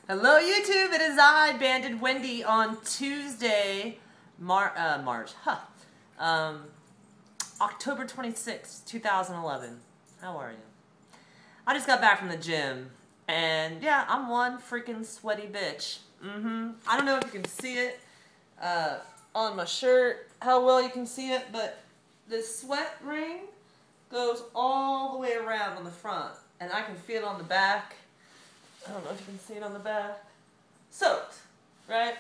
Hello YouTube, it is I, Banded Wendy, on Tuesday, October 26th, 2011. How are you? I just got back from the gym, and yeah, I'm one freaking sweaty bitch. I don't know if you can see it on my shirt, how well you can see it, but this sweat ring goes all the way around on the front, and I can feel it on the back. I don't know if you can see it on the back. Soaked, right?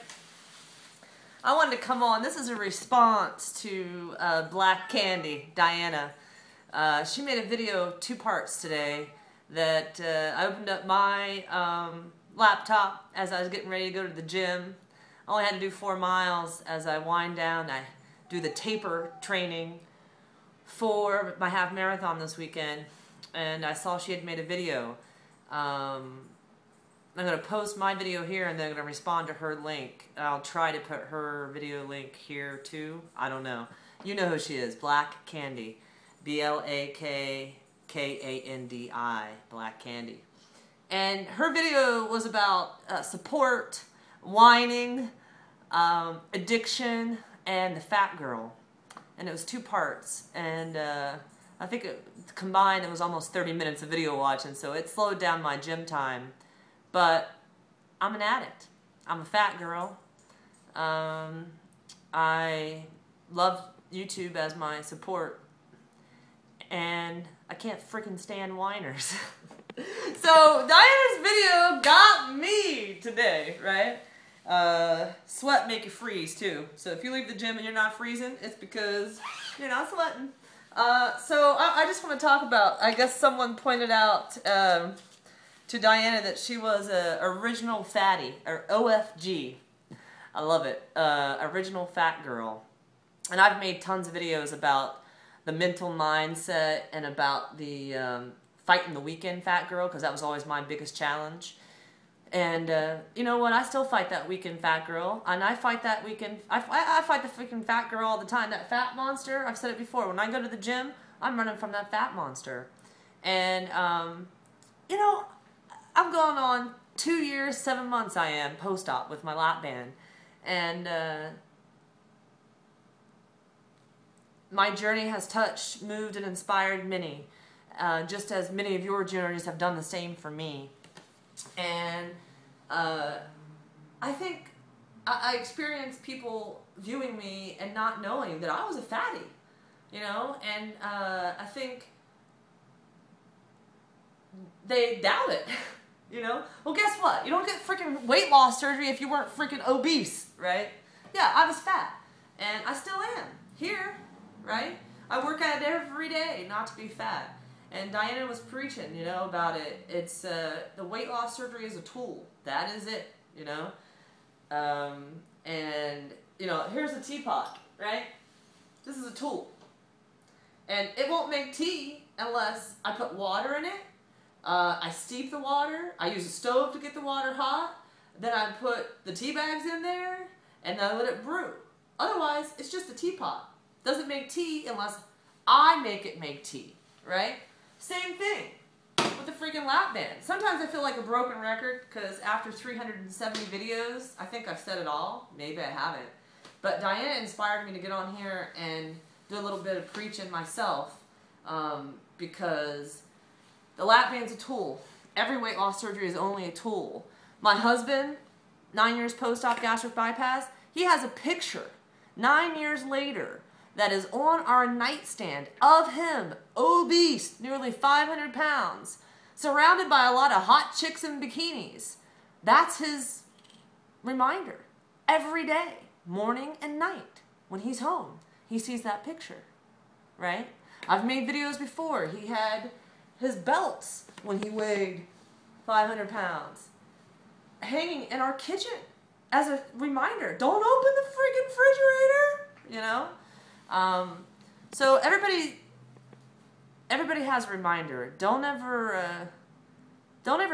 I wanted to come on. This is a response to Blakkandi, Diana. She made a video of 2 parts today that I opened up my laptop as I was getting ready to go to the gym. I only had to do 4 miles. As I wind down, I do the taper training for my half marathon this weekend, and I saw she had made a video. I'm going to post my video here, and then I'm going to respond to her link. I'll try to put her video link here too. I don't know. You know who she is. Blakkandi. Blakkandi. Blakkandi. And her video was about support, whining, addiction, and the fat girl. And it was 2 parts. And I think combined it was almost 30 minutes of video watching, so it slowed down my gym time. But I'm an addict. I'm a fat girl. I love YouTube as my support. And I can't freaking stand whiners. So Diana's video got me today, right? Sweat make you freeze too. So if you leave the gym and you're not freezing, it's because you're not sweating. So I just want to talk about, I guess someone pointed out to Diana that she was a original fatty, or OFG. I love it. Original fat girl. And I've made tons of videos about the mental mindset and about the fighting the weekend fat girl, because that was always my biggest challenge. And you know what? I still fight that weekend fat girl, and I fight that weekend. I fight the freaking fat girl all the time. That fat monster. I've said it before. When I go to the gym, I'm running from that fat monster. And you know, I'm going on 2 years, 7 months. I am post-op with my lap band, and my journey has touched, moved, and inspired many, just as many of your journeys have done the same for me. And I think I experienced people viewing me and not knowing that I was a fatty, you know, and I think they doubt it, you know. Well, guess what? You don't get freaking weight loss surgery if you weren't freaking obese, right? Yeah, I was fat, and I still am here, right? I work at it every day not to be fat. And Diana was preaching, you know, about it. It's the weight loss surgery is a tool. That is it, you know. And you know, here's a teapot, right? This is a tool, and it won't make tea unless I put water in it. I steep the water. I use a stove to get the water hot. Then I put the tea bags in there, and then I let it brew. Otherwise, it's just a teapot. Doesn't make tea unless I make it make tea, right? Same thing with the freaking lap band. Sometimes I feel like a broken record because after 370 videos, I think I've said it all. Maybe I haven't. But Diana inspired me to get on here and do a little bit of preaching myself, because the lap band's a tool. Every weight loss surgery is only a tool. My husband, 9 years post-op gastric bypass, he has a picture 9 years later that is on our nightstand of him, obese, nearly 500 pounds, surrounded by a lot of hot chicks in bikinis. That's his reminder. Every day, morning and night, when he's home, he sees that picture, right? I've made videos before. He had his belts when he weighed 500 pounds hanging in our kitchen as a reminder. Don't open the freaking refrigerator, you know? So everybody has a reminder. Don't ever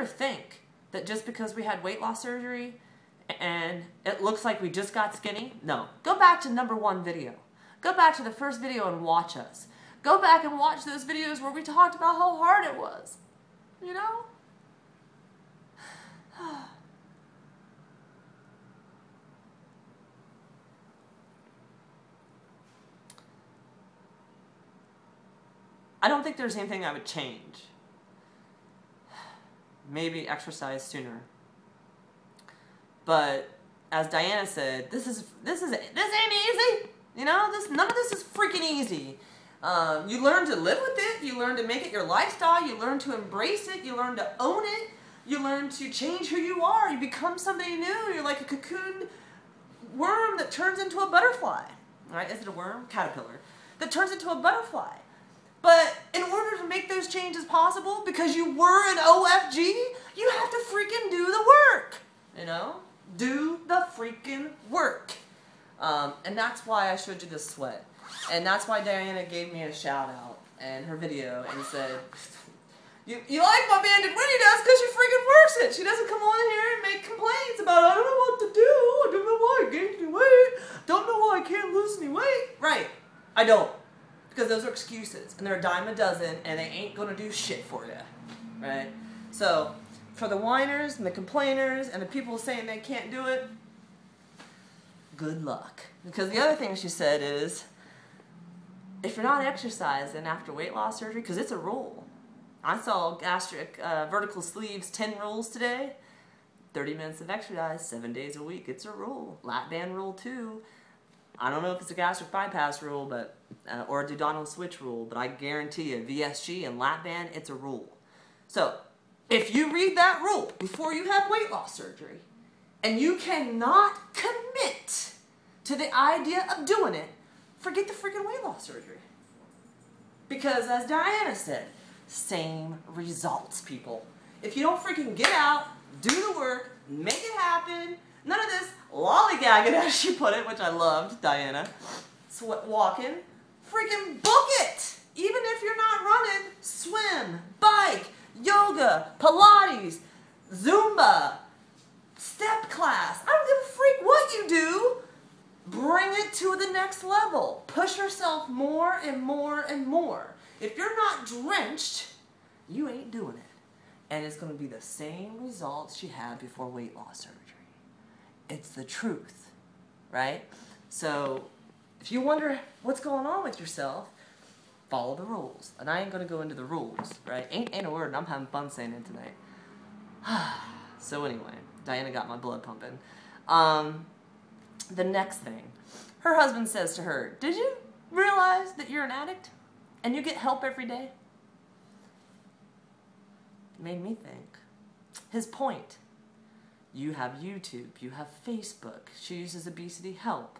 think that just because we had weight loss surgery and it looks like we just got skinny. No. Go back to #1 video. Go back to the first video and watch us. Go back and watch those videos where we talked about how hard it was. You know? I don't think there's anything I would change. Maybe exercise sooner. But as Diana said, this ain't easy. You know, none of this is freaking easy. You learn to live with it. You learn to make it your lifestyle. You learn to embrace it. You learn to own it. You learn to change who you are. You become somebody new. You're like a cocoon worm that turns into a butterfly. Right? Is it a worm? Caterpillar. That turns into a butterfly. But in order to make those changes possible, because you were an OFG, you have to freaking do the work. You know? Do the freaking work. And that's why I showed you this sweat. And that's why Diana gave me a shout out in her video and said, you like what Banded Wendy does because she freaking works it. She doesn't come on here and make complaints about, I don't know what to do. I don't know why I gained any weight. Don't know why I can't lose any weight. Right. I don't. Because those are excuses. And they're a dime a dozen and they ain't going to do shit for you. Right? So, for the whiners and the complainers and the people saying they can't do it, good luck. Because the other thing she said is, if you're not exercising after weight loss surgery, because it's a rule. I saw gastric vertical sleeves 10 rules today. 30 minutes of exercise, 7 days a week. It's a rule. Lap band rule 2. I don't know if it's a gastric bypass rule, but or a duodenal switch rule, but I guarantee you, VSG and lap band, it's a rule. So, if you read that rule before you have weight loss surgery, and you cannot commit to the idea of doing it, forget the freaking weight loss surgery. Because as Diana said, same results, people. If you don't freaking get out, do the work, make it happen, none of this lollygagging, as she put it, which I loved, Diana, walking, freaking book it. Even if you're not running, swim, bike, yoga, Pilates, Zumba, step class. I don't give a freak what you do. Bring it to the next level. Push yourself more and more and more. If you're not drenched, you ain't doing it. And it's going to be the same results she had before weight loss surgery. It's the truth, right? So if you wonder what's going on with yourself, follow the rules. And I ain't going to go into the rules, right? Ain't a word, and I'm having fun saying it tonight. So anyway, Diana got my blood pumping. The next thing, her husband says to her, did you realize that you're an addict and you get help every day? It made me think. His point, you have YouTube, you have Facebook, she uses Obesity Help,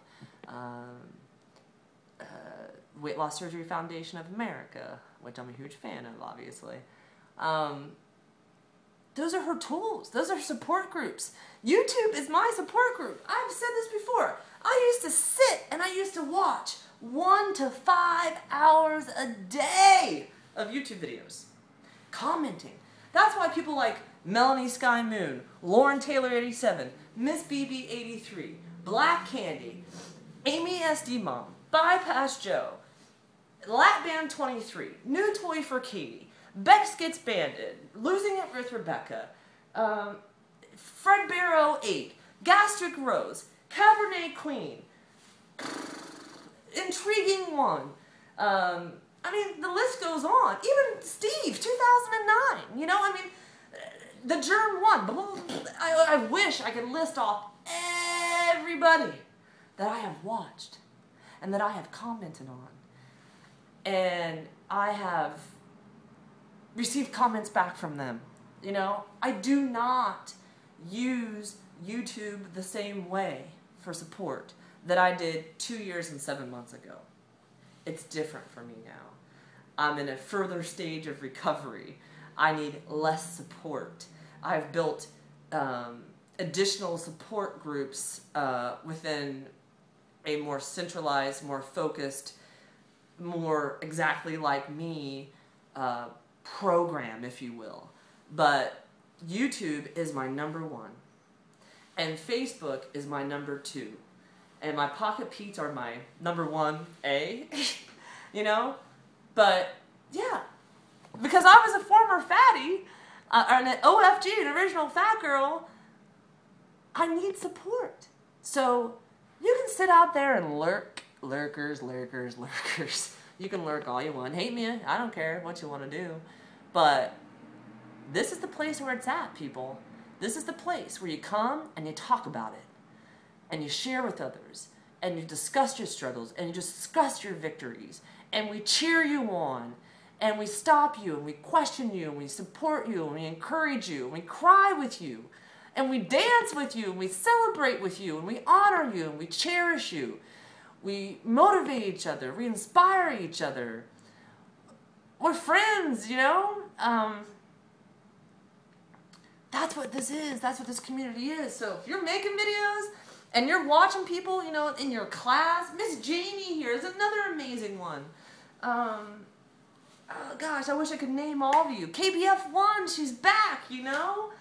Weight Loss Surgery Foundation of America, which I'm a huge fan of, obviously. Those are her tools. Those are support groups. YouTube is my support group. I've said this before. I used to sit and I used to watch 1 to 5 hours a day of YouTube videos. Commenting. That's why people like Melanie Sky Moon, Lauren Taylor 87, Miss BB 83, Blakkandi, Amy SD Mom, Bypass Joe, Lap Band 23, New Toy for Katie, Bex Gets Banded, Losing It with Rebecca, Fred Barrow 8, Gastric Rose, Cabernet Queen, Intriguing One. I mean, the list goes on. Even Steve, 2009. You know, I mean, the Germ One. I wish I could list off everybody that I have watched and that I have commented on. And I have received comments back from them. You know, I do not use YouTube the same way for support that I did 2 years and 7 months ago. It's different for me now. I'm in a further stage of recovery. I need less support. I've built additional support groups within a more centralized, more focused, more exactly like me program, if you will. But YouTube is my #1. And Facebook is my #2. And my Pocket Pete's are my #1A, you know? But, yeah. Because I was a former fatty, an OFG, an original fat girl, I need support. So, you can sit out there and lurkers. You can lurk all you want. Hate me. I don't care what you want to do. But this is the place where it's at, people. This is the place where you come and you talk about it. And you share with others. And you discuss your struggles. And you discuss your victories. And we cheer you on. And we stop you. And we question you. And we support you. And we encourage you. And we cry with you. And we dance with you. And we celebrate with you. And we honor you. And we cherish you. We motivate each other. We inspire each other. We're friends, you know? That's what this is. That's what this community is. So if you're making videos and you're watching people, you know, in your class, Miss Janie here is another amazing one. Oh gosh, I wish I could name all of you. KBF1, she's back, you know?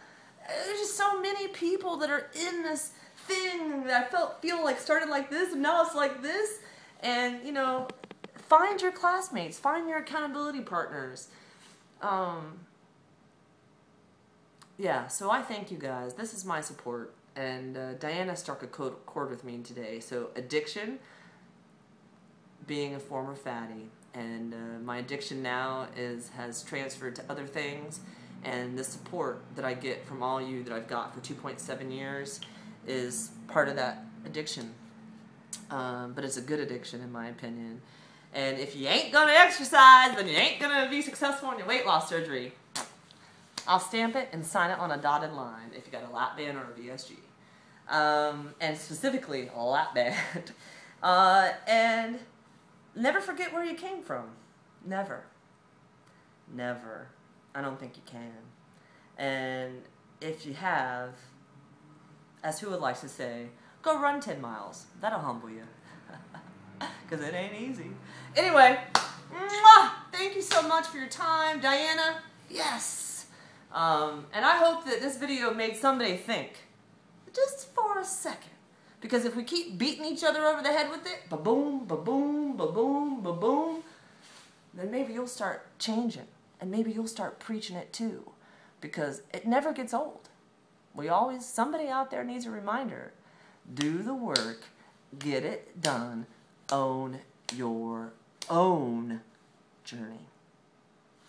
There's just so many people that are in this thing that I feel like started like this and now it's like this. And, you know, find your classmates. Find your accountability partners. Yeah, so I thank you guys. This is my support. And Diana struck a chord with me today. So addiction, being a former fatty. And my addiction now has transferred to other things. And the support that I get from all you that I've got for 2.7 years is part of that addiction. But it's a good addiction in my opinion. And if you ain't gonna exercise, then you ain't gonna be successful in your weight loss surgery. I'll stamp it and sign it on a dotted line if you got a lap band or a VSG. And specifically a lap band. And never forget where you came from. Never. Never. I don't think you can. And if you have, as who would like to say, go run 10 miles. That'll humble you. Because it ain't easy. Anyway, mwah, thank you so much for your time. Diana, yes. And I hope that this video made somebody think, just for a second. Because if we keep beating each other over the head with it, ba-boom, ba-boom, ba-boom, ba-boom, then maybe you'll start changing. And maybe you'll start preaching it too. Because it never gets old. Somebody out there needs a reminder. Do the work, get it done, own your own journey.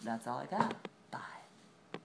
That's all I got.